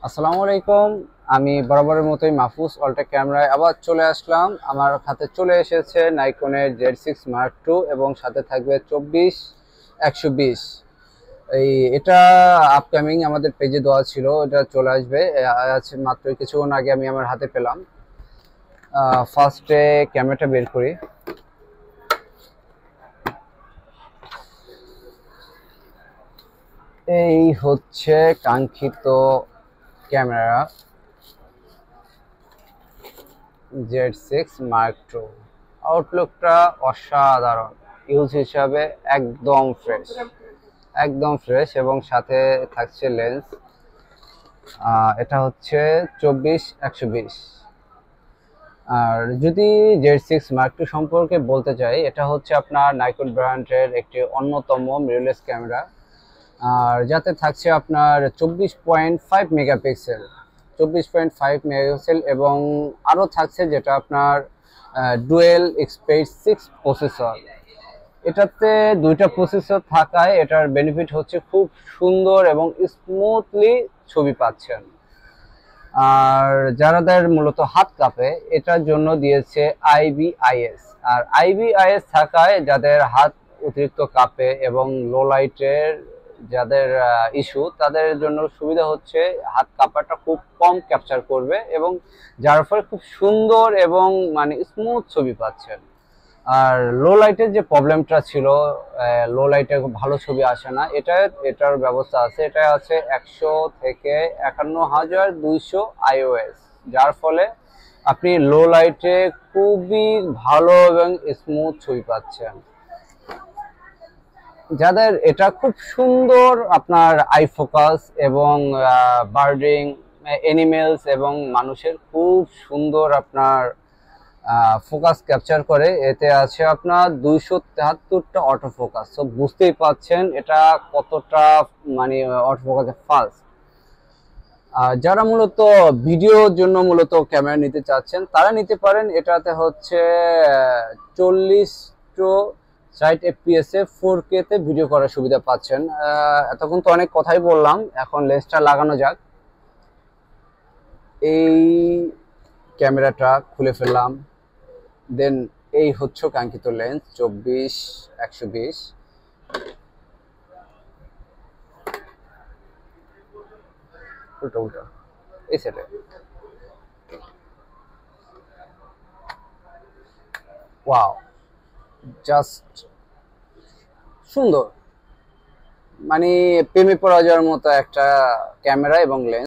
আসসালামু আলাইকুম। আমি বরাবরের মতোই মাহফুজ অল্টা ক্যামেরায় আবার চলে আসলাম। আমার হাতে চলে এসেছে নাইকনের Z6 Mark II এবং সাথে থাকবে 24-120। এটা আপকামিং আমাদের পেজে দেওয়া ছিল, এটা চলে আসবে আছে মাত্র কিছুক্ষণ আগে আমি আমার হাতে পেলাম। ফার্স্টে ক্যামেরাটা বের করি। এই হচ্ছে কাঙ্ক্ষিত ক্যামেরা Z6 Mark II। আউটলুকটা অসাধারণ, ইউজ হিসাবে একদম ফ্রেশ এবং সাথে থাকছে লেন্স। এটা হচ্ছে 24-120। আর যদি Z6 Mark II সম্পর্কে বলতে চাই, এটা হচ্ছে আপনার নাইকন ব্র্যান্ডের একটি অন্যতম মিররলেস ক্যামেরা। আর যাতে থাকছে আপনার 24.5 মেগাপিক্সেল, 24.5 মেগাপিক্সেল এবং আরও থাকছে যেটা আপনার ডুয়েল X86 প্রসেসর। এটাতে দুইটা প্রসেসর থাকায় এটার বেনিফিট হচ্ছে খুব সুন্দর এবং স্মুথলি ছবি পাচ্ছেন। আর যারাদের মূলত হাত কাঁপে এটার জন্য দিয়েছে IBIS। আর IBIS থাকায় যাদের হাত অতিরিক্ত কাঁপে এবং লো লাইটের যাদের ইস্যু, তাদের জন্য সুবিধা হচ্ছে হাত কাঁপাটা খুব কম ক্যাপচার করবে এবং যার ফলে খুব সুন্দর এবং মানে স্মুথ ছবি পাচ্ছেন। আর লো লাইটের যে প্রবলেমটা ছিল, লো লাইটে ভালো ছবি আসে না, এটার ব্যবস্থা আছে। এটা আছে 100 থেকে 51,200 IOS, যার ফলে আপনি লো লাইটে খুবই ভালো এবং স্মুথ ছবি পাচ্ছেন। যাদের এটা খুব সুন্দর আপনার আই ফোকাস এবং বার্ডিং, অ্যানিমেলস এবং মানুষের খুব সুন্দর আপনার ফোকাস ক্যাপচার করে। এতে আছে আপনার 273টা অটো ফোকাস। তো বুঝতেই পাচ্ছেন এটা কতটা মানে অটো ফোকাসে ফাস্ট। যারা মূলত ভিডিওর জন্য মূলত ক্যামেরা নিতে চাচ্ছেন তারা নিতে পারেন। এটাতে হচ্ছে 40-60 FPS এ 4K তে ভিডিও করার সুবিধা পাচ্ছেন। এতক্ষণ তো অনেক কথাই বললাম, এখন লেন্সটা লাগানো যাক। এই ক্যামেরাটা খুলে ফেললাম। দেন এই হচ্ছে কাঙ্ক্ষিত লেন্স 24-120। উল্টো উল্টো এই সেটে ওয়াও, জাস্ট সুন্দর, মানে প্রেমে পড়া যাওয়ার মতো একটা ক্যামেরা এবং লেন্স।